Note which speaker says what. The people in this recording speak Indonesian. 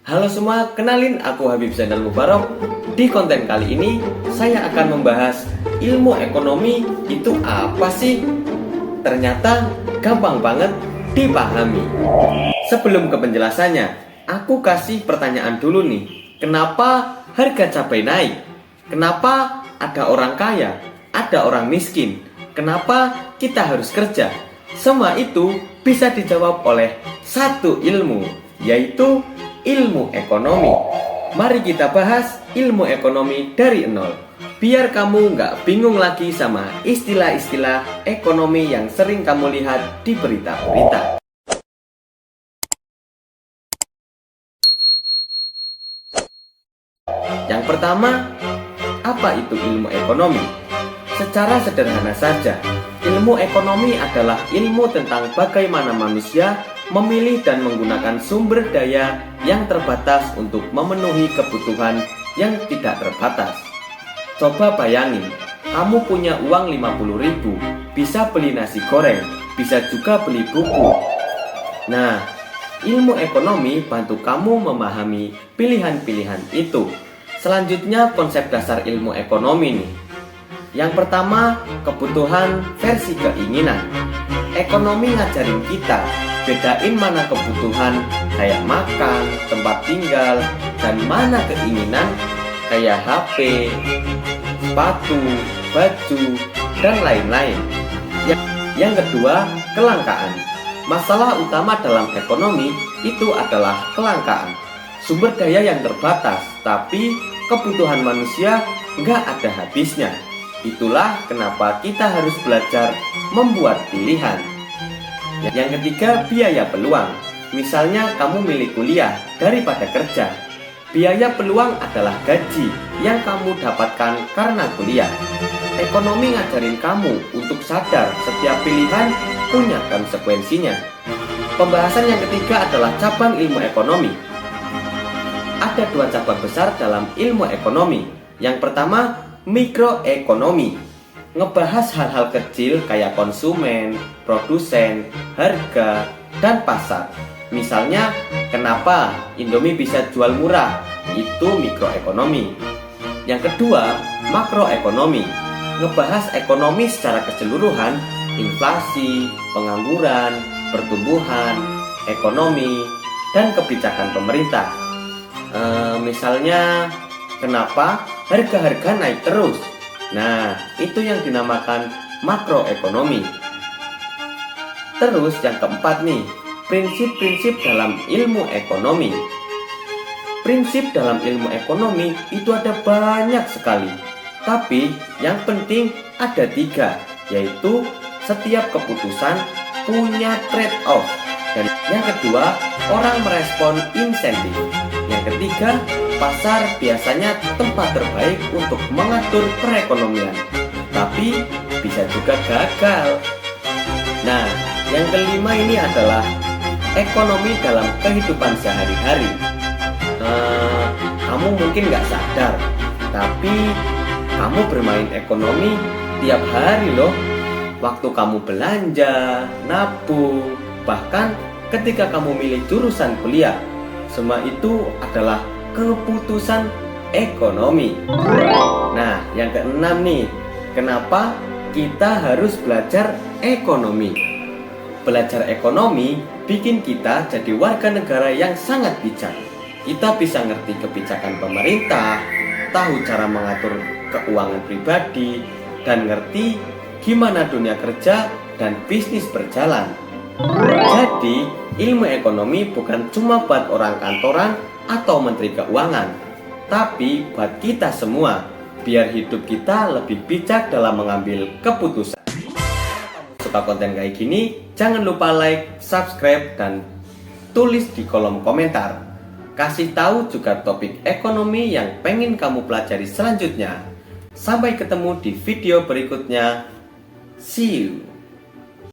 Speaker 1: Halo semua, kenalin aku Habib Zainal Mubarok. Di konten kali ini saya akan membahas ilmu ekonomi itu apa sih? Ternyata gampang banget dipahami. Sebelum ke penjelasannya, aku kasih pertanyaan dulu nih. Kenapa harga cabai naik? Kenapa ada orang kaya, ada orang miskin? Kenapa kita harus kerja? Semua itu bisa dijawab oleh satu ilmu, yaitu ilmu ekonomi. Mari kita bahas ilmu ekonomi dari nol, biar kamu nggak bingung lagi sama istilah-istilah ekonomi yang sering kamu lihat di berita-berita. Yang pertama, apa itu ilmu ekonomi? Secara sederhana saja, ilmu ekonomi adalah ilmu tentang bagaimana manusia memilih dan menggunakan sumber daya yang terbatas untuk memenuhi kebutuhan yang tidak terbatas. Coba bayangin, kamu punya uang 50.000, bisa beli nasi goreng, bisa juga beli buku. Nah, ilmu ekonomi bantu kamu memahami pilihan-pilihan itu. Selanjutnya konsep dasar ilmu ekonomi nih. Yang pertama, kebutuhan versi keinginan. Ekonomi ngajarin kita bedain mana kebutuhan kayak makan, tempat tinggal, dan mana keinginan kayak HP, sepatu, baju, dan lain-lain. Yang kedua, kelangkaan. Masalah utama dalam ekonomi itu adalah kelangkaan. Sumber daya yang terbatas, tapi kebutuhan manusia nggak ada habisnya. Itulah kenapa kita harus belajar membuat pilihan. Yang ketiga, biaya peluang. Misalnya kamu milih kuliah daripada kerja. Biaya peluang adalah gaji yang kamu dapatkan karena kuliah. Ekonomi ngajarin kamu untuk sadar setiap pilihan punya konsekuensinya. Pembahasan yang ketiga adalah cabang ilmu ekonomi. Ada dua cabang besar dalam ilmu ekonomi. Yang pertama, mikroekonomi, ngebahas hal-hal kecil kayak konsumen, produsen, harga, dan pasar. Misalnya, kenapa Indomie bisa jual murah? Itu mikroekonomi. Yang kedua, makroekonomi, ngebahas ekonomi secara keseluruhan, inflasi, pengangguran, pertumbuhan, ekonomi, dan kebijakan pemerintah. Misalnya, kenapa harga-harga naik terus? Nah, itu yang dinamakan makroekonomi. Terus yang keempat nih, prinsip-prinsip dalam ilmu ekonomi. Prinsip dalam ilmu ekonomi itu ada banyak sekali, tapi yang penting ada 3, yaitu setiap keputusan punya trade-off. Dan yang kedua, orang merespon insentif. Yang ketiga, pasar biasanya tempat terbaik untuk mengatur perekonomian, tapi bisa juga gagal. Nah, yang kelima ini adalah ekonomi dalam kehidupan sehari-hari. Kamu mungkin nggak sadar, tapi kamu bermain ekonomi tiap hari loh. Waktu kamu belanja, nabung, bahkan ketika kamu milih jurusan kuliah, semua itu adalah keputusan ekonomi. Nah, yang keenam nih, kenapa kita harus belajar ekonomi? Belajar ekonomi bikin kita jadi warga negara yang sangat bijak. Kita bisa ngerti kebijakan pemerintah, tahu cara mengatur keuangan pribadi, dan ngerti gimana dunia kerja dan bisnis berjalan. Jadi, ilmu ekonomi bukan cuma buat orang kantoran atau menteri keuangan, tapi buat kita semua, biar hidup kita lebih bijak dalam mengambil keputusan. Suka konten kayak gini, jangan lupa like, subscribe, dan tulis di kolom komentar. Kasih tahu juga topik ekonomi yang pengen kamu pelajari selanjutnya. Sampai ketemu di video berikutnya. See you.